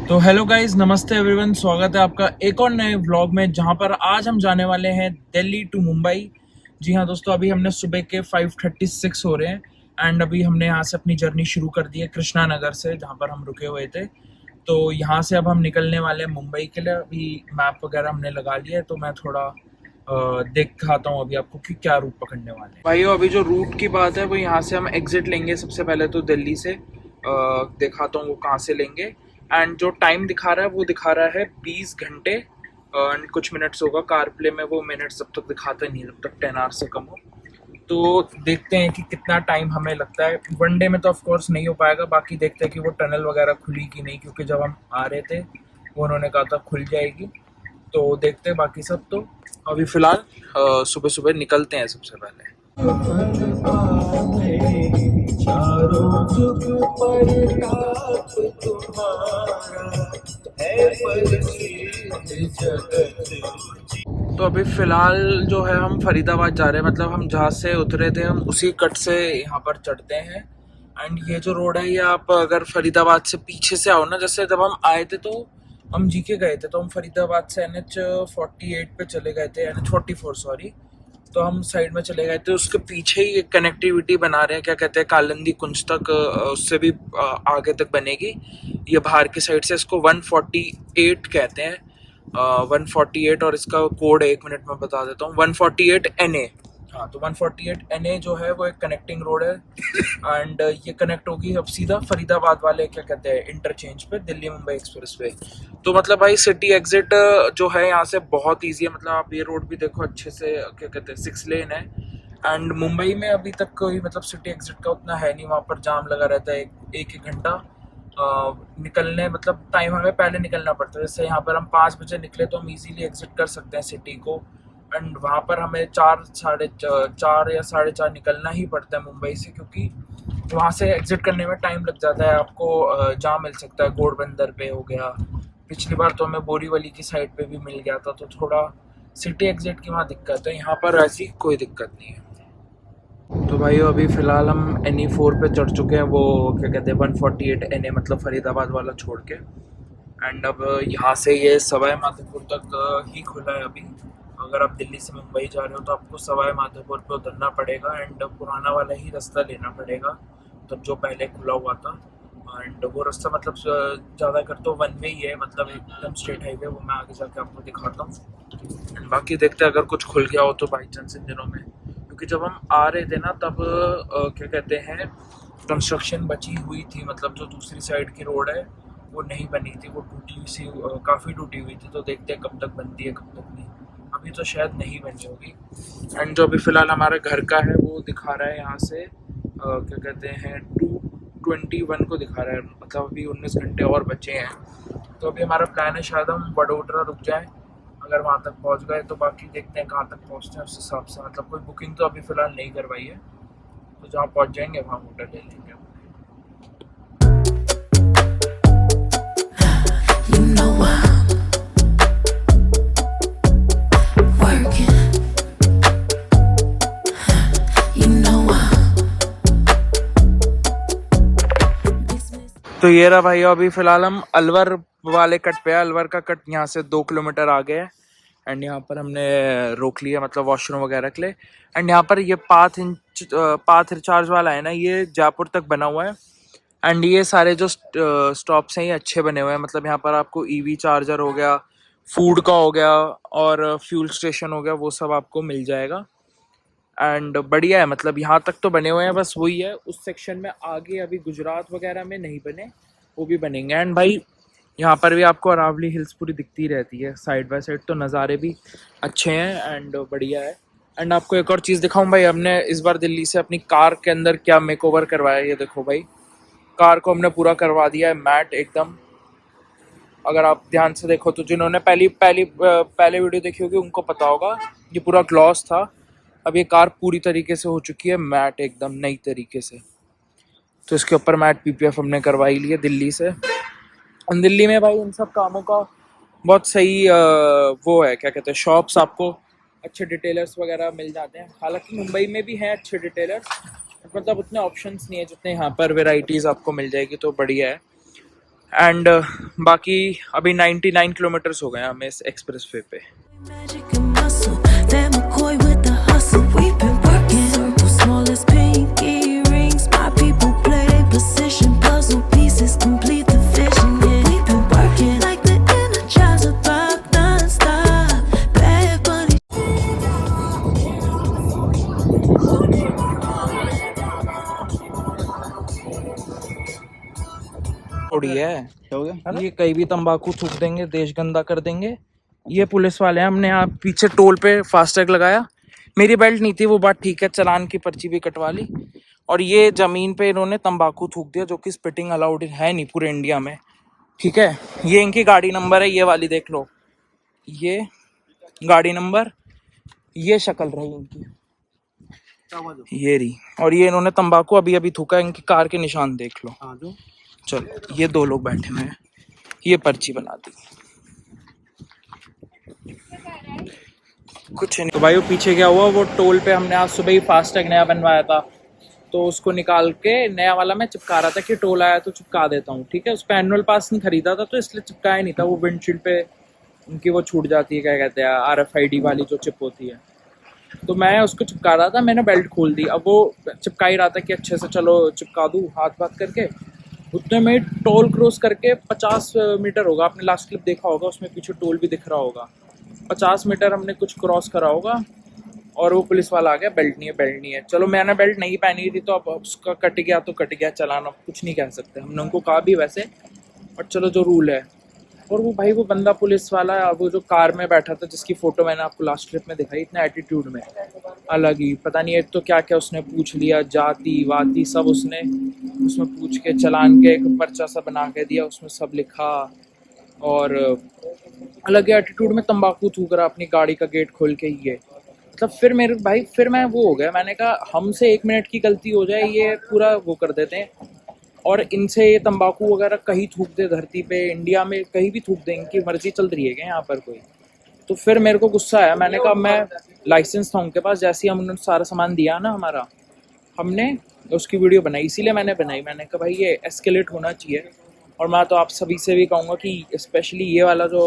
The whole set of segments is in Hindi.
तो हेलो गाइस, नमस्ते एवरीवन। स्वागत है आपका एक और नए व्लॉग में, जहां पर आज हम जाने वाले हैं दिल्ली टू मुंबई। जी हाँ दोस्तों, अभी हमने सुबह के 5:36 हो रहे हैं एंड अभी हमने यहाँ से अपनी जर्नी शुरू कर दी है कृष्णा नगर से, जहाँ पर हम रुके हुए थे। तो यहाँ से अब हम निकलने वाले हैं मुंबई के लिए। अभी मैप वगैरह हमने लगा लिया है, तो मैं थोड़ा दिखाता हूँ अभी आपको कि क्या रूट पकड़ने वाले हैं। भाइयों, अभी जो रूट की बात है वो यहाँ से हम एग्जिट लेंगे सबसे पहले तो दिल्ली से। दिखाता हूँ वो कहाँ से लेंगे। एंड जो टाइम दिखा रहा है वो दिखा रहा है 20 घंटे एंड कुछ मिनट्स होगा। कार प्ले में वो मिनट्स जब तक दिखाता नहीं, जब तक 10 आवर्स से कम हो। तो देखते हैं कि कितना टाइम हमें लगता है। वन डे में तो ऑफ कोर्स नहीं हो पाएगा। बाकी देखते हैं कि वो टनल वगैरह खुली कि नहीं, क्योंकि जब हम आ रहे थे वो उन्होंने कहा था खुल जाएगी। तो देखते हैं बाकी सब। तो अभी फ़िलहाल सुबह सुबह निकलते हैं सबसे पहले। चारों जुग परताप तुम्हारा है, प्रसिद्ध जगत। तो अभी फ़िलहाल जो है हम फरीदाबाद जा रहे हैं। मतलब हम जहाँ से उतरे थे हम उसी कट से यहाँ पर चढ़ते हैं। एंड ये जो रोड है, ये आप अगर फरीदाबाद से पीछे से आओ ना, जैसे जब हम आए थे तो हम जी के गए थे, तो हम फरीदाबाद से NH 48 पे चले गए थे, NH 44 सॉरी। तो हम साइड में चले गए थे, उसके पीछे ही एक कनेक्टिविटी बना रहे हैं, क्या कहते हैं, कालिंदी कुंज तक। उससे भी आगे तक बनेगी ये बाहर की साइड से। इसको 148 कहते हैं, 148। और इसका कोड 1 मिनट में बता देता हूँ, 148 NA। हाँ, तो 148 NA जो है वो एक कनेक्टिंग रोड है। एंड ये कनेक्ट होगी अब सीधा फरीदाबाद वाले क्या कहते हैं इंटरचेंज पे, दिल्ली मुंबई एक्सप्रेस वे। तो मतलब भाई सिटी एग्जिट जो है यहाँ से बहुत ईजी है। मतलब आप ये रोड भी देखो अच्छे से, क्या कहते हैं, 6 लेन है। एंड मुंबई में अभी तक कोई मतलब सिटी एग्जिट का उतना है नहीं, वहाँ पर जाम लगा रहता है एक घंटा निकलने। मतलब टाइम हमें पहले निकलना पड़ता है। जैसे यहाँ पर हम 5 बजे निकले तो हम इजीली एग्जिट कर सकते हैं सिटी को। एंड वहाँ पर हमें 4 या 4:30 निकलना ही पड़ता है मुंबई से, क्योंकि वहाँ से एग्जिट करने में टाइम लग जाता है। आपको जहाँ मिल सकता है, घोड़बंदर पे हो गया। पिछली बार तो हमें बोरीवली की साइड पे भी मिल गया था। तो थोड़ा सिटी एग्जिट की वहाँ दिक्कत है, यहाँ पर ऐसी कोई दिक्कत नहीं है। तो भाई अभी फ़िलहाल हम NE 4 पे चढ़ चुके हैं, वो क्या कहते हैं 148 NA, मतलब फरीदाबाद वाला छोड़ के। एंड अब यहाँ से ये सवाई माधोपुर तक ही खुला है अभी। अगर आप दिल्ली से मुंबई जा रहे हो तो आपको सवाई माधोपुर पे उतरना पड़ेगा एंड पुराना वाला ही रास्ता लेना पड़ेगा, तब जो पहले खुला हुआ था। एंड वो रास्ता मतलब ज़्यादा कर तो वन वे ही है, मतलब एकदम स्ट्रेट हाईवे। वो मैं आगे जाके आपको दिखाता हूँ। एंड बाकी देखते हैं अगर कुछ खुल गया हो तो बाई चांस इन दिनों में, क्योंकि जब हम आ रहे थे ना तब क्या कहते हैं कंस्ट्रक्शन बची हुई थी। मतलब जो दूसरी साइड की रोड है वो नहीं बनी थी, वो टूटी हुई सी, काफ़ी टूटी हुई थी। तो देखते हैं कब तक बनती है कब तक नहीं। अभी तो शायद नहीं बनी होगी। एंड जो अभी फ़िलहाल हमारे घर का है वो दिखा रहा है यहाँ से क्या कहते हैं 2:21 को दिखा रहा है। मतलब अभी 19 घंटे और बचे हैं। तो अभी हमारा प्लान है शायद हम वडोदरा रुक जाएं, अगर वहाँ तक पहुँच गए तो। बाकी देखते हैं कहाँ तक पहुँचते हैं उस हिसाब से। मतलब कोई बुकिंग तो अभी फ़िलहाल नहीं करवाई है, तो जहाँ पहुँच जाएंगे वहाँ होटल ले लेंगे। You know I'm working. You know I'm तो ये रहा भाई, अभी फ़िलहाल हम अलवर वाले कट पे है। अलवर का कट यहाँ से 2 किलोमीटर आगे है। एंड यहाँ पर हमने रोक लिया, मतलब वॉशरूम वगैरह के लिए। एंड यहाँ पर ये पाथ रिचार्ज वाला है ना, ये जयपुर तक बना हुआ है। एंड ये सारे जो स्टॉप्स हैं ये अच्छे बने हुए हैं। मतलब यहाँ पर आपको EV चार्जर हो गया, फूड का हो गया और फ्यूल स्टेशन हो गया, वो सब आपको मिल जाएगा। एंड बढ़िया है, मतलब यहाँ तक तो बने हुए हैं। बस वही है, उस सेक्शन में आगे अभी गुजरात वगैरह में नहीं बने, वो भी बनेंगे। एंड भाई यहाँ पर भी आपको अरावली हिल्स पूरी दिखती रहती है साइड बाय साइड, तो नज़ारे भी अच्छे हैं एंड बढ़िया है। एंड आपको एक और चीज़ दिखाऊं भाई, हमने इस बार दिल्ली से अपनी कार के अंदर क्या मेकओवर करवाया है। ये देखो भाई, कार को हमने पूरा करवा दिया है मैट एकदम। अगर आप ध्यान से देखो तो जिन्होंने पहले वीडियो देखी होगी उनको पता होगा, ये पूरा ग्लॉस था। अब ये कार पूरी तरीके से हो चुकी है मैट एकदम नई तरीके से। तो इसके ऊपर मैट PPF हमने करवाई ली है दिल्ली से। दिल्ली में भाई इन सब कामों का बहुत सही वो है, क्या कहते हैं, शॉप्स आपको अच्छे डिटेलर्स वगैरह मिल जाते हैं। हालांकि मुंबई में भी हैं अच्छे डिटेलर्स, मतलब उतने ऑप्शंस नहीं है जितने यहाँ पर वैरायटीज़ आपको मिल जाएगी, तो बढ़िया है। एंड बाकी अभी 99 किलोमीटर्स हो गए हैं हमें इस एक्सप्रेस वे पे। Magic and muscle, Van McCoy with the hustle. We've been working. Circle small as pinky rings. My people play their position. Puzzle pieces complete the vision. Yeah, we've been working like the Energizer Bunny non-stop. Bad Bunny. थोड़ी है क्या हो गया? ये, कहीं भी तंबाकू थूक देंगे, देश गंदा कर देंगे। ये पुलिस वाले हैं, हमने यहाँ पीछे टोल पे फास्टैग लगाया, मेरी बेल्ट नहीं थी, वो बात ठीक है, चालान की पर्ची भी कटवा ली। और ये जमीन पे इन्होंने तंबाकू थूक दिया, जो कि स्पिटिंग अलाउड है नहीं पूरे इंडिया में, ठीक है। ये इनकी गाड़ी नंबर है, ये वाली देख लो, ये गाड़ी नंबर, ये शक्ल रही इनकी, ये रही। और ये इन्होंने तंबाकू अभी अभी थूका, इनकी कार के निशान देख लो। चलो, ये 2 लोग बैठे हुए हैं, ये पर्ची बना दी, कुछ नहीं। तो भाई वो पीछे क्या हुआ, वो टोल पे हमने आज सुबह ही फास्टैग नया बनवाया था, तो उसको निकाल के नया वाला मैं चिपका रहा था कि टोल आया तो चिपका देता हूँ, ठीक है। उस पर एनुअल पास नहीं खरीदा था, तो इसलिए चिपकाया नहीं था। वो विंडशील्ड पे उनकी वो छूट जाती है, क्या कहते हैं, RFID वाली जो चिप होती है, तो मैं उसको चिपका रहा था, मैंने बेल्ट खोल दी। अब वो चिपका ही रहा था कि अच्छे से चलो चिपका दूँ, हाथ बात करके। उतने में टोल क्रॉस करके 50 मीटर होगा, आपने लास्ट क्लिप देखा होगा, उसमें पीछे टोल भी दिख रहा होगा। 50 मीटर हमने कुछ क्रॉस करा होगा, और वो पुलिस वाला आ गया, बेल्ट नहीं है, बेल्ट नहीं है। चलो मैंने बेल्ट नहीं पहनी थी, तो अब उसका कट गया तो कट गया, चलाना कुछ नहीं कह सकते, हमने उनको कहा भी वैसे, और चलो जो रूल है। और वो भाई वो बंदा पुलिस वाला, वो जो कार में बैठा था, जिसकी फ़ोटो मैंने आपको लास्ट ट्रिप में दिखाई, इतना एटीट्यूड में अलग ही, पता नहीं एक तो क्या क्या उसने पूछ लिया, जाति वाति सब उसने उसमें पूछ के, चलान के एक पर्चा सा बना के दिया, उसमें सब लिखा, और अलग ही एटीट्यूड में तंबाकू थूक रहा अपनी गाड़ी का गेट खोल के ही। है मतलब फिर मेरे भाई, फिर मैं वो हो गया, मैंने कहा हमसे 1 मिनट की गलती हो जाए, ये पूरा वो कर देते हैं। और इनसे ये तंबाकू वगैरह कहीं थूक दे धरती पे, इंडिया में कहीं भी थूक दे, इनकी मर्जी चल रही है क्या यहाँ पर कोई। तो फिर मेरे को गुस्सा आया, मैंने कहा मैं, लाइसेंस था उनके पास, जैसे ही हम उन्होंने सारा सामान दिया ना हमारा, हमने उसकी वीडियो बनाई, इसीलिए मैंने बनाई। मैंने कहा भाई ये एस्केलेट होना चाहिए, और मैं तो आप सभी से भी कहूँगा कि स्पेशली ये वाला जो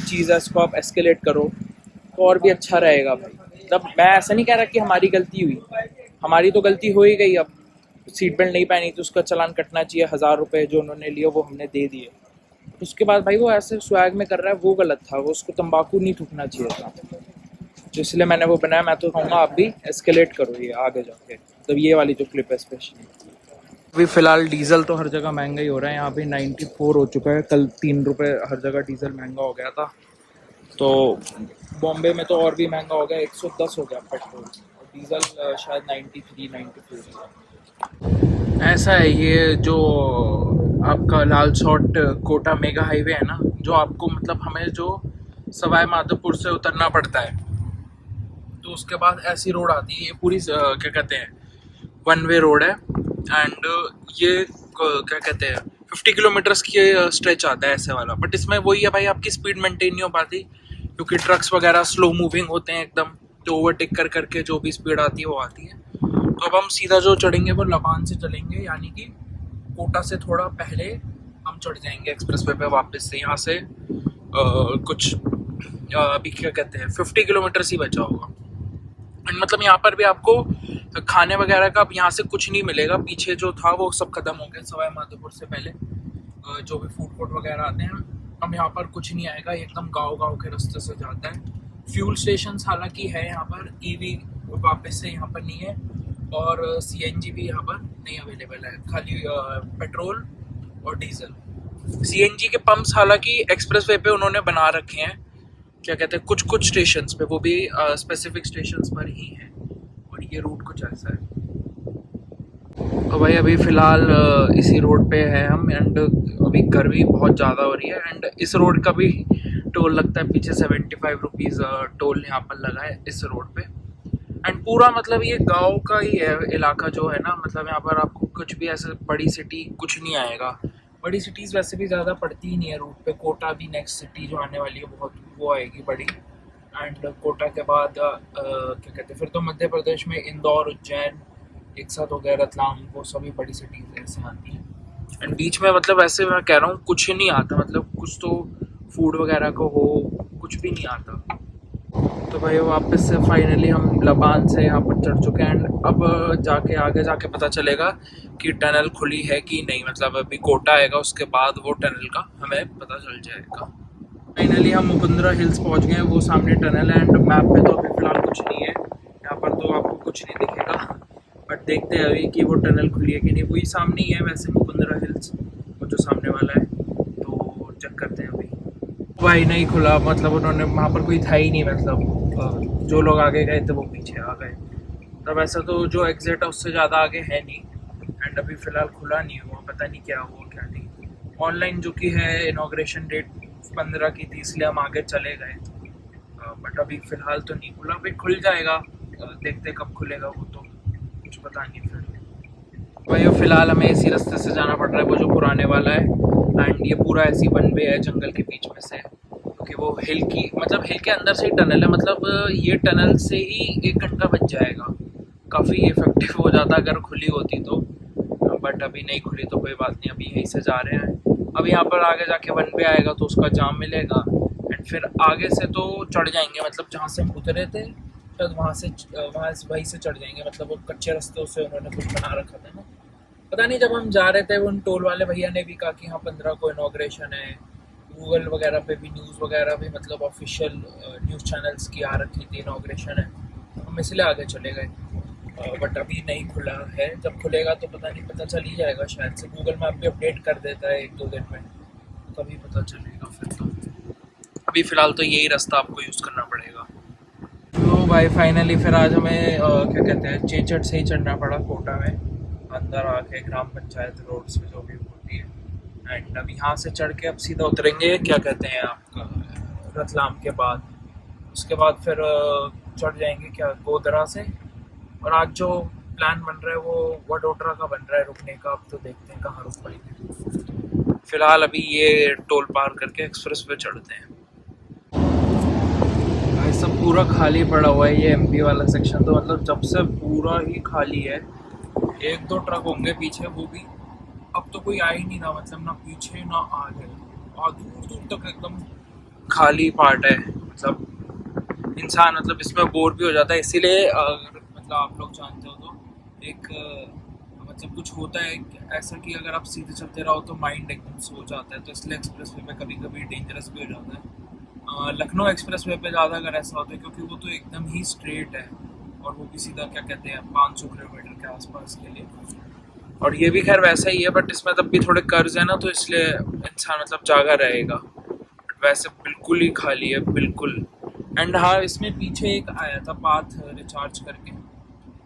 चीज़ है, इसको आप एस्केलेट करो तो और भी अच्छा रहेगा भाई। मतलब मैं ऐसा नहीं कह रहा कि हमारी गलती हुई, हमारी तो गलती हो ही गई। अब सीट बेल्ट नहीं पहनी तो उसका चालान कटना चाहिए, 1000 रुपये जो उन्होंने लिए वो हमने दे दिए। उसके बाद भाई वो ऐसे स्वैग में कर रहा है, वो गलत था, वो उसको तंबाकू नहीं थूकना चाहिए था, तो इसलिए मैंने वो बनाया। मैं तो कहूँगा आप भी एस्केलेट करो ये आगे जाके, मतलब ये वाली जो क्लिप है स्पेशली। अभी फ़िलहाल डीज़ल तो हर जगह महंगा ही हो रहा है, यहाँ पे 94 हो चुका है, कल 3 रुपये हर जगह डीज़ल महंगा हो गया था। तो बॉम्बे में तो और भी महंगा हो गया, 110 हो गया पेट्रोल, डीज़ल शायद 93 94। ऐसा है ये जो आपका लाल शॉट कोटा मेगा हाईवे है ना, जो आपको मतलब हमें जो सवाई माधोपुर से उतरना पड़ता है, तो उसके बाद ऐसी रोड आती है, ये पूरी क्या कहते हैं, 1 वे रोड है। एंड ये क्या कहते हैं 50 किलोमीटर्स की स्ट्रेच आता है ऐसे वाला, बट इसमें वही है भाई, आपकी स्पीड मेंटेन नहीं हो पाती, क्योंकि ट्रक्स वगैरह स्लो मूविंग होते हैं एकदम, तो ओवरटेक कर करके जो भी स्पीड आती है वो आती है। तो अब हम सीधा जो चढ़ेंगे वो लबान से चलेंगे, यानी कि कोटा से थोड़ा पहले हम चढ़ जाएंगे एक्सप्रेस वे पे वापस से। यहाँ से कुछ अभी क्या कहते हैं 50 किलोमीटर्स ही बचा होगा। मतलब यहाँ पर भी आपको खाने वगैरह का अब यहाँ से कुछ नहीं मिलेगा, पीछे जो था वो सब खत्म हो गया सवाई माधोपुर से पहले, जो भी फूड कोर्ट वगैरह आते हैं, अब यहाँ पर कुछ नहीं आएगा, एकदम गांव के रास्ते से जाता है। फ्यूल स्टेशन हालांकि है यहाँ पर, ईवी वापस से यहाँ पर नहीं है, और CNG भी यहाँ पर नहीं अवेलेबल है, खाली पेट्रोल और डीजल। CNG के पंप्स हालांकि एक्सप्रेस वे पे उन्होंने बना रखे हैं, क्या कहते हैं, कुछ स्टेशंस पे, वो भी स्पेसिफिक स्टेशंस पर ही हैं, और ये रूट कुछ ऐसा है। तो भाई अभी फ़िलहाल इसी रोड पे है हम, एंड अभी गर्मी बहुत ज़्यादा हो रही है, एंड इस रोड का भी टोल लगता है, पीछे 75 रुपीज़ टोल यहाँ पर लगा है इस रोड पे। एंड पूरा मतलब ये गांव का ही है इलाका जो है ना, मतलब यहाँ पर आपको कुछ भी ऐसे बड़ी सिटी कुछ नहीं आएगा। बड़ी सिटीज़ वैसे भी ज़्यादा पड़ती ही नहीं है रूट पे, कोटा भी नेक्स्ट सिटी जो आने वाली है बहुत वो आएगी बड़ी, एंड कोटा के बाद क्या कहते हैं, फिर तो मध्य प्रदेश में इंदौर, उज्जैन एक साथ हो गया, रतलाम, वो सभी बड़ी सिटीज़ ऐसे आती हैं। एंड बीच में मतलब ऐसे मैं कह रहा हूँ कुछ नहीं आता, मतलब कुछ तो फूड वगैरह को हो, कुछ भी नहीं आता। तो भाई वापस से फाइनली हम लबान से यहाँ पर चढ़ चुके हैं एंड अब जाके आगे जाके पता चलेगा कि टनल खुली है कि नहीं, मतलब अभी कोटा आएगा उसके बाद वो टनल का हमें पता चल जाएगा। फाइनली हम मुकुंदरा हिल्स पहुँच गए हैं, वो सामने टनल है एंड मैप पे तो अभी फ़िलहाल कुछ नहीं है, यहाँ पर तो आपको कुछ नहीं दिखेगा, बट देखते हैं अभी कि वो टनल खुली है कि नहीं। वही सामने ही है वैसे मुकुंदरा हिल्स, वो जो सामने वाला है, तो चेक करते हैं अभी। भाई नहीं खुला, मतलब उन्होंने वहाँ पर कोई था ही नहीं, मतलब जो लोग आगे गए थे वो पीछे आ गए। तब ऐसा तो जो एग्जिट है उससे ज़्यादा आगे है नहीं एंड अभी फ़िलहाल खुला नहीं हुआ, पता नहीं क्या हुआ क्या नहीं। ऑनलाइन जो कि है इनॉग्रेशन डेट 15 की थी, इसलिए हम आगे चले गए, बट अभी फ़िलहाल तो नहीं खुला, अभी खुल जाएगा, देखते कब खुलेगा वो तो कुछ पता नहीं। फिर भाई फ़िलहाल हमें इसी रास्ते से जाना पड़ रहा है, वो जो पुराने वाला है एंड ये पूरा ऐसी वन वे है जंगल के बीच में से, क्योंकि वो हिल की मतलब हिल के अंदर से ही टनल है, मतलब ये टनल से ही 1 घंटा बच जाएगा, काफ़ी इफेक्टिव हो जाता अगर खुली होती तो, बट अभी नहीं खुली तो कोई बात नहीं, अभी यहीं से जा रहे हैं। अब यहाँ पर आगे जाके वन वे आएगा तो उसका जाम मिलेगा एंड फिर आगे से तो चढ़ जाएंगे, मतलब जहाँ से हम उतरे थे शायद वहीं से चढ़ जाएंगे, मतलब वो कच्चे रास्ते से उन्होंने कुछ बना रखा था ना, पता नहीं। जब हम जा रहे थे उन टोल वाले भैया ने भी कहा कि हाँ 15 को इनॉग्रेशन है, गूगल वगैरह पे भी न्यूज़ वगैरह भी, मतलब ऑफिशियल न्यूज़ चैनल्स की आ रखी थी इनॉग्रेशन है, हम इसलिए आगे चले गए, बट अभी नहीं खुला है। जब खुलेगा तो पता नहीं, पता चल ही जाएगा शायद से, गूगल मैप भी अपडेट कर देता है 1-2 दिन में, तभी पता चलेगा फिर तो। अभी फ़िलहाल तो यही रास्ता आपको यूज़ करना पड़ेगा। तो भाई फाइनली फिर आज हमें क्या कहते हैं चेचट से ही चढ़ना पड़ा कोटा में, अंदर आके ग्राम पंचायत रोड से जो भी होती है एंड अब यहाँ से चढ़ के अब सीधा उतरेंगे क्या कहते हैं आपका रतलाम के बाद, उसके बाद फिर चढ़ जाएंगे क्या गोधरा से, और आज जो प्लान बन रहा है वो वडोदरा का बन रहा है रुकने का, अब तो देखते हैं कहाँ रुक पाएंगे। फिलहाल अभी ये टोल पार करके एक्सप्रेस पे चढ़ते हैं। भाई सब पूरा खाली पड़ा हुआ है ये एमपी वाला सेक्शन, तो मतलब जब से पूरा ही खाली है, 1-2 ट्रक होंगे पीछे, वो भी अब तो कोई आ ही नहीं रहा, मतलब ना पीछे ना आगे, और दूर दूर तक एकदम खाली पार्ट है, मतलब इंसान मतलब इसमें बोर भी हो जाता है, इसीलिए अगर मतलब आप लोग जानते हो तो एक मतलब कुछ होता है ऐसा कि अगर आप सीधे चलते रहो तो माइंड एकदम सो जाता है, तो इसलिए एक्सप्रेस वे में कभी कभी डेंजरस भी हो जाता है। लखनऊ एक्सप्रेस वे पे ज़्यादा अगर ऐसा होता है क्योंकि वो तो एकदम ही स्ट्रेट है और वो भी सीधा क्या कहते हैं 500 किलोमीटर के आसपास के लिए, और ये भी खैर वैसा ही है, बट इसमें तब भी थोड़े कर्ज है ना, तो इसलिए इंसान मतलब जागा रहेगा, बट वैसे बिल्कुल ही खाली है बिल्कुल। एंड हाँ इसमें पीछे एक आया था पाथ रिचार्ज करके,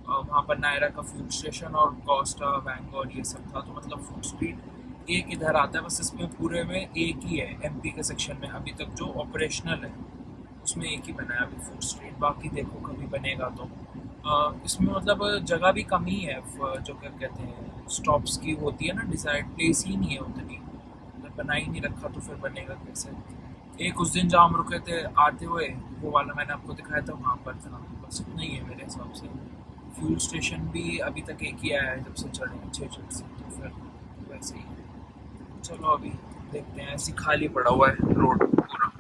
वहाँ पर नायरा का फूड स्टेशन और कोस्टा वैंग और ये सब था, तो मतलब फूड स्ट्रीट एक इधर आता है, बस इसमें पूरे में एक ही है एमपी के सेक्शन में अभी तक जो ऑपरेशनल है, उसमें एक ही बना है अभी फूड स्ट्रीट, बाकी देखो कभी बनेगा तो। इसमें मतलब जगह भी कम ही है, जो क्या कहते हैं स्टॉप्स की होती है ना डिसाइड, प्लेस ही नहीं है उतनी, मतलब बना ही नहीं रखा तो फिर बनेगा कैसे। एक उस दिन जहाँ हम रुके थे आते हुए वो वाला मैंने आपको दिखाया था, वहाँ पर था, बस इतना ही है मेरे हिसाब से। फ्यूल स्टेशन भी अभी तक एक ही आया है जब से चढ़े 6 से, तो फिर वैसे ही चलो अभी देखते हैं, ऐसी खाली पड़ा हुआ है रोड पूरा।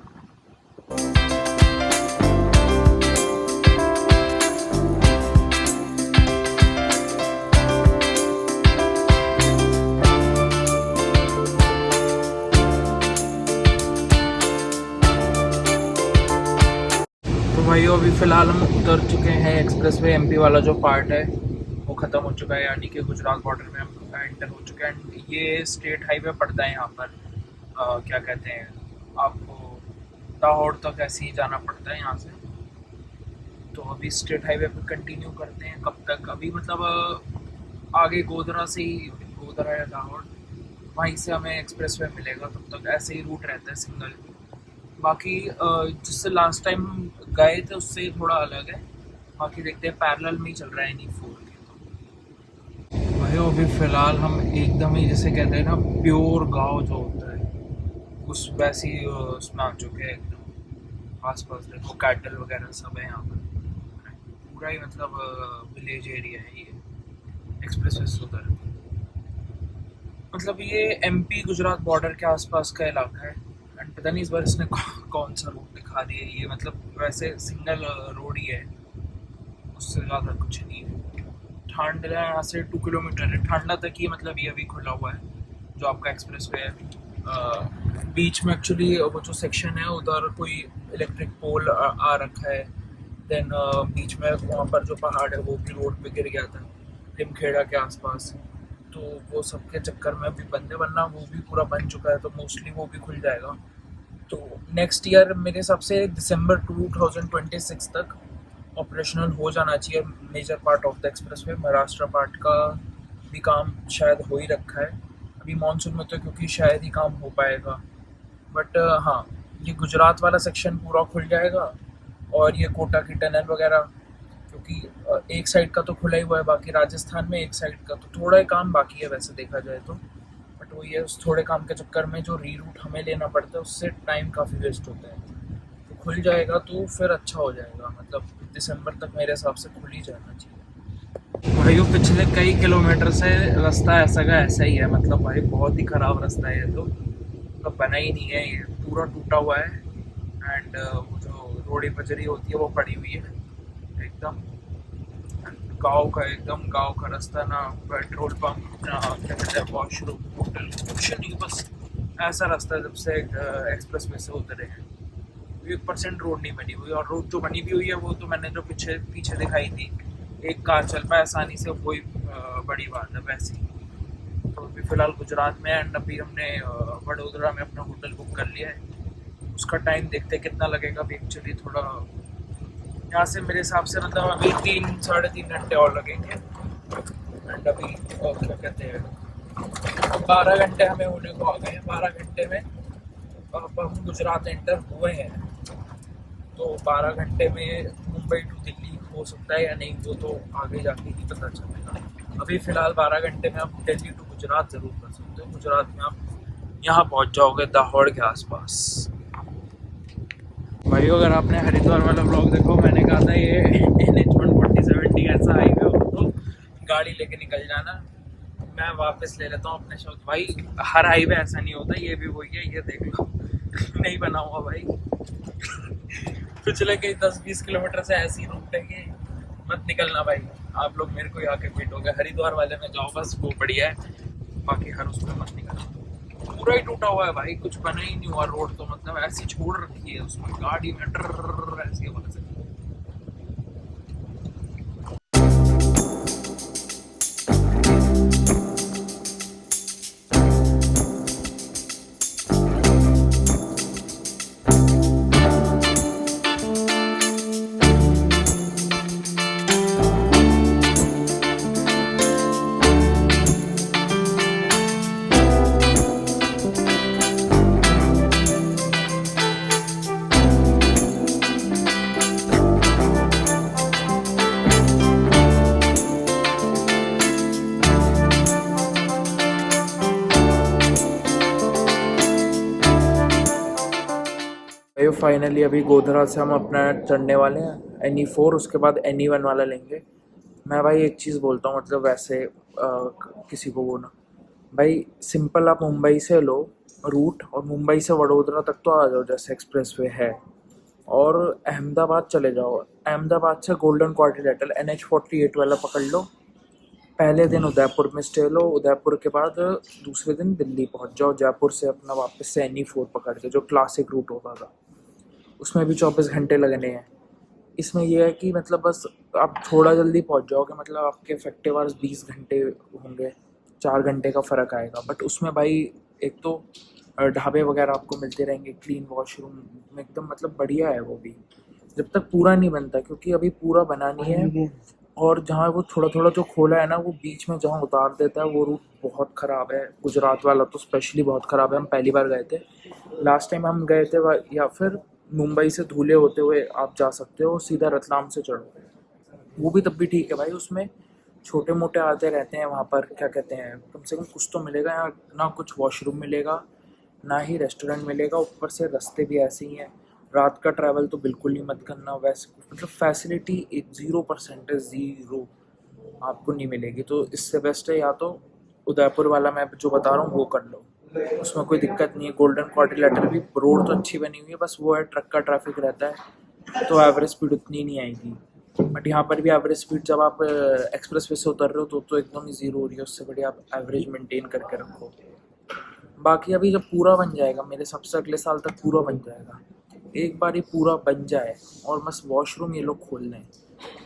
भाइयों अभी फ़िलहाल हम उतर चुके हैं एक्सप्रेस वे, एमपी वाला जो पार्ट है वो ख़त्म हो चुका है, यानी कि गुजरात बॉर्डर में हम एंटर हो चुके हैं। ये स्टेट हाईवे पड़ता है यहाँ पर, क्या कहते हैं आपको दाहोद तक ऐसे ही जाना पड़ता है यहाँ से, तो अभी स्टेट हाईवे पे कंटिन्यू करते हैं कब तक, अभी मतलब आगे गोधरा से ही, गोधरा या दाहोद वहीं से हमें एक्सप्रेस वे मिलेगा, तब तक ऐसे ही रूट रहता है सिंगल। बाकी जिससे लास्ट टाइम गए थे उससे थोड़ा अलग है, बाकी देखते हैं पैरेलल में ही चल रहा है नहीं 4 के, तो भाई अभी फ़िलहाल हम एकदम ही जैसे कहते हैं ना प्योर गांव जो होता है उस वैसी उसमें आ चुके हैं एकदम, आसपास देखो कैटल वगैरह सब है यहाँ पर, पूरा ही मतलब विलेज एरिया है ये एक्सप्रेस वे से उधर। मतलब ये एमपी गुजरात बॉर्डर के आसपास का इलाका है। एंड पता नहीं इस बार इसने कौन सा रूट दिखा दिया है। ये मतलब वैसे सिंगल रोड ही है, उससे ज़्यादा कुछ नहीं है। ठांडला यहाँ से 2 किलोमीटर है, ठांडला तक ही मतलब ये अभी खुला हुआ है जो आपका एक्सप्रेस वे है। बीच में एक्चुअली वो जो सेक्शन है उधर कोई इलेक्ट्रिक पोल आ रखा है। देन बीच में वहाँ पर जो पहाड़ है वो भी रोड पे गिर गया था लिमखेड़ा के आसपास। तो वो सबके चक्कर में अभी बंदे बनना वो भी पूरा बन चुका है, तो मोस्टली वो भी खुल जाएगा। तो नेक्स्ट ईयर मेरे हिसाब से दिसंबर 2026 तक ऑपरेशनल हो जाना चाहिए major part of the expressway. Maharashtra part का भी काम शायद हो ही रखा है अभी मानसून में, तो क्योंकि शायद ही काम हो पाएगा। बट हाँ, ये गुजरात वाला सेक्शन पूरा खुल जाएगा और ये कोटा की टनल वगैरह, क्योंकि एक साइड का तो खुला ही हुआ है, बाकी राजस्थान में एक साइड का तो थोड़ा ही काम बाकी है वैसे देखा जाए तो। बट वो ये उस थोड़े काम के चक्कर में जो रीरूट हमें लेना पड़ता है उससे टाइम काफ़ी वेस्ट होता है। तो खुल जाएगा तो फिर अच्छा हो जाएगा, मतलब दिसंबर तक मेरे हिसाब से खुल ही जाना चाहिए। भाई वो पिछले कई किलोमीटर से रास्ता ऐसा का ऐसा ही है, मतलब भाई बहुत ही ख़राब रास्ता है ये तो, मतलब बना ही नहीं है, ये पूरा टूटा हुआ है। एंड वो जो रोड़ी बजरी होती है वो पड़ी हुई है एकदम गांव का, एकदम गांव का रास्ता, ना पेट्रोल पंप ना क्या कहते हैं वॉशरूम होटल कुछ नहीं, बस ऐसा रास्ता है जब से एक्सप्रेस वे से उतरे हैं। 1% रोड नहीं बनी हुई, और रोड जो बनी भी हुई है वो तो मैंने जो पीछे पीछे दिखाई थी एक कार चल पाए आसानी से, वही बड़ी बात है वैसी। तो अभी फ़िलहाल गुजरात में एंड अभी हमने वडोदरा में अपना होटल बुक कर लिया है। उसका टाइम देखते हैं कितना लगेगा। अभी एक्चुअली थोड़ा यहाँ से मेरे हिसाब से मतलब अभी 3-3.5 घंटे और लगेंगे। एंड अभी क्या कहते हैं 12 घंटे हमें होने को आ गए हैं। 12 घंटे में अब हम गुजरात एंटर हुए हैं, तो 12 घंटे में मुंबई टू दिल्ली हो सकता है या नहीं वो तो आगे जाके ही पता चलेगा। अभी फ़िलहाल 12 घंटे में आप दिल्ली टू गुजरात ज़रूर कर सकते हो। गुजरात में आप यहाँ पहुँच जाओगे दाहोद के आसपास। भाई अगर आपने हरिद्वार वाला ब्लॉग देखो, मैंने कहा था ये NH140-70 ऐसा हाईवे हो तो गाड़ी लेके निकल जाना। मैं वापस ले लेता हूँ अपने शब्द। भाई हर हाईवे ऐसा नहीं होता, ये भी वही है, ये देख लो नहीं बना हुआ भाई पिछले कई 10-20 किलोमीटर से ऐसी रूट है कि मत निकलना भाई। आप लोग मेरे को ही आके पीटोगे। हरिद्वार वाले में जाओ बस, वो बढ़िया है, बाकी हर उसमें मत निकलना। पूरा ही टूटा हुआ है भाई, कुछ बना ही नहीं हुआ रोड, तो मतलब ऐसी छोड़ रखी है उसमें गाड़ी में टर ऐसी आवाज है। फाइनली अभी गोधरा से हम अपना चढ़ने वाले हैं NE4, उसके बाद NE1 वाला लेंगे। मैं भाई एक चीज़ बोलता हूँ, मतलब वैसे किसी को वो ना भाई, सिंपल आप मुंबई से लो रूट और मुंबई से वडोदरा तक तो आ जाओ जैसे एक्सप्रेस वे है, और अहमदाबाद चले जाओ। अहमदाबाद से गोल्डन क्वाड्रिलेटरल NH48 वाला पकड़ लो। पहले दिन उदयपुर में स्टे लो, उदयपुर के बाद दूसरे दिन दिल्ली पहुंच जाओ। जयपुर से अपना वापस से NE4 पकड़ के, जो क्लासिक रूट होता था, उसमें भी 24 घंटे लगने हैं। इसमें यह है कि मतलब बस आप थोड़ा जल्दी पहुंच जाओगे, मतलब आपके इफेक्टिव आवर्स 20 घंटे होंगे, 4 घंटे का फ़र्क आएगा। बट उसमें भाई एक तो ढाबे वगैरह आपको मिलते रहेंगे, क्लीन वॉशरूम में एकदम, मतलब बढ़िया है वो भी, जब तक पूरा नहीं बनता, क्योंकि अभी पूरा बना नहीं है। और जहाँ वो थोड़ा थोड़ा जो खोला है ना, वो बीच में जहाँ उतार देता है वो रूट बहुत ख़राब है। गुजरात वाला तो स्पेशली बहुत ख़राब है। हम पहली बार गए थे, लास्ट टाइम हम गए थे, या फिर मुंबई से धुले होते हुए आप जा सकते हो, सीधा रतलाम से चढ़ो, वो भी तब भी ठीक है भाई। उसमें छोटे मोटे आते रहते हैं वहाँ पर, क्या कहते हैं, कम से कम कुछ तो मिलेगा। यहाँ ना कुछ वॉशरूम मिलेगा, ना ही रेस्टोरेंट मिलेगा, ऊपर से रास्ते भी ऐसे ही हैं। रात का ट्रैवल तो बिल्कुल ही मत करना। वैसे मतलब फैसिलिटी 0% है, 0 आपको नहीं मिलेगी। तो इससे बेस्ट है या तो उदयपुर वाला मैं जो बता रहा हूँ वो कर लो, उसमें कोई दिक्कत नहीं है। गोल्डन क्वाड्रिलेटरल भी रोड तो अच्छी बनी हुई है, बस वो है ट्रक का ट्रैफिक रहता है तो एवरेज स्पीड उतनी नहीं आएगी। बट यहाँ पर भी एवरेज स्पीड जब आप एक्सप्रेस वे से उतर रहे हो तो एकदम ही ज़ीरो हो रही है, उससे बढ़िया आप एवरेज मेंटेन करके रखो। बाकी अभी जब पूरा बन जाएगा, मेरे हिसाब से अगले साल तक पूरा बन जाएगा, एक बार ये पूरा बन जाए और बस वॉशरूम ये लोग खोल लें,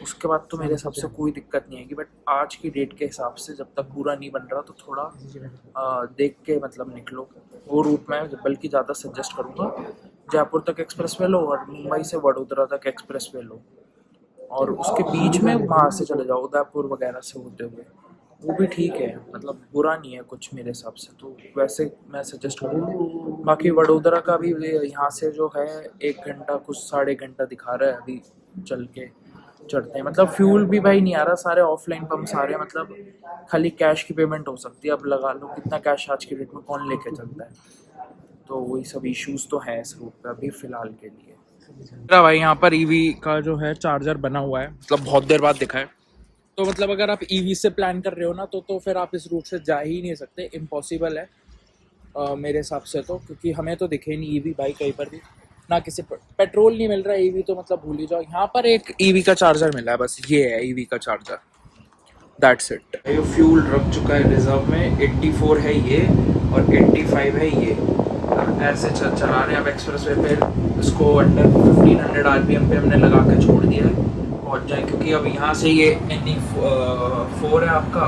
उसके बाद तो मेरे हिसाब से कोई दिक्कत नहीं आएगी। बट आज की डेट के हिसाब से जब तक पूरा नहीं बन रहा तो थोड़ा देख के मतलब निकलो। वो रूट मैं बल्कि ज़्यादा सजेस्ट करूँगा, जयपुर तक एक्सप्रेस वे लो और मुंबई से वडोदरा तक एक्सप्रेस वे लो, और उसके बीच में वहाँ से चले जाओ उदयपुर वगैरह से होते हुए, वो भी ठीक है, मतलब बुरा नहीं है कुछ मेरे हिसाब से, तो वैसे मैं सजेस्ट करूँगा। बाकी वडोदरा का भी यहाँ से जो है 1 घंटा कुछ 1.5 घंटा दिखा रहा है अभी चल के चढ़ते हैं। मतलब फ्यूल भी भाई नहीं आ रहा, सारे ऑफलाइन पंप सारे, मतलब खाली कैश की पेमेंट हो सकती है। अब लगा लो कितना कैश आज की डेट में कौन लेके चलता है, तो वही सब इश्यूज तो है इस रूट पे अभी फ़िलहाल के लिए। भाई यहाँ पर ईवी का जो है चार्जर बना हुआ है, मतलब बहुत देर बाद दिखा है, तो मतलब अगर आप ईवी से प्लान कर रहे हो ना तो फिर आप इस रूट से जा ही नहीं सकते, इम्पॉसिबल है मेरे हिसाब से तो, क्योंकि हमें तो दिखे नहीं ईवी भाई कहीं पर भी, ना किसी पेट्रोल नहीं मिल रहा है ईवी, तो मतलब भूल ही जाओ। यहाँ पर एक ईवी का चार्जर मिला है, बस ये है ईवी का चार्जर, दैट्स इट। ये फ्यूल रख चुका है रिजर्व में, 84 है ये और 85 है ये, ऐसे चला रहे हैं। अब एक्सप्रेस वे पे इसको अंडर 1500 RPM पे हमने लगा के छोड़ दिया है पहुँच जाए, क्योंकि अब यहाँ से ये NE4 है आपका,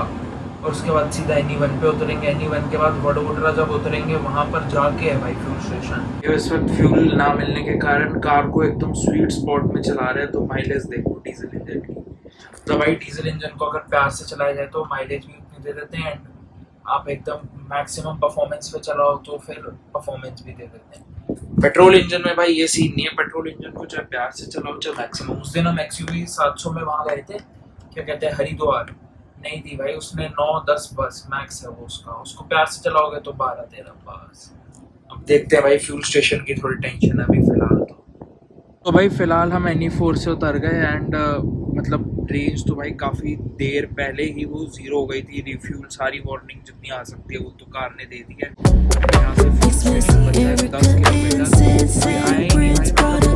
और उसके बाद सीधा NE1 पे उतरेंगे। NE1 के बाद वडोदरा जब उतरेंगे वहाँ पर जाके है भाई फ्यूल स्टेशन। ये इस वक्त फ्यूल ना मिलने के कारण कार को एकदम स्वीट स्पॉट में चला रहे हैं, तो माइलेज देखो डीजल इंजन की, तो भाई डीजल इंजन को अगर प्यार से चलाया जाए तो माइलेज भी उतनी दे देते हैं, एंड आप एकदम मैक्सिमम परफॉर्मेंस पे चलाओ तो फिर परफॉर्मेंस भी दे देते हैं। पेट्रोल इंजन में भाई ये सीन नहीं है, पेट्रोल इंजन को चाहे प्यार से चलाओ चाहे मैक्सिमम। उस दिन हम XUV 700 में वहाँ गए थे, क्या कहते हैं, हरिद्वार, नहीं थी भाई उसने 9-10 बस मैक्स है वो उसका, उसको प्यार से चलाओगे तो 12-13 बस। अब देखते हैं भाई, फ्यूल स्टेशन की थोड़ी टेंशन है अभी फिलहाल तो भाई फिलहाल हम NE4 से उतर गए, एंड मतलब रेंज तो भाई काफ़ी देर पहले ही वो 0 हो गई थी। रिफ्यूल सारी वार्निंग जितनी आ सकती है वो तो कार ने दे दी है। यहाँ से फ्यूल स्टेशन बचा है 10 किलोमीटर, आए नहीं भाई,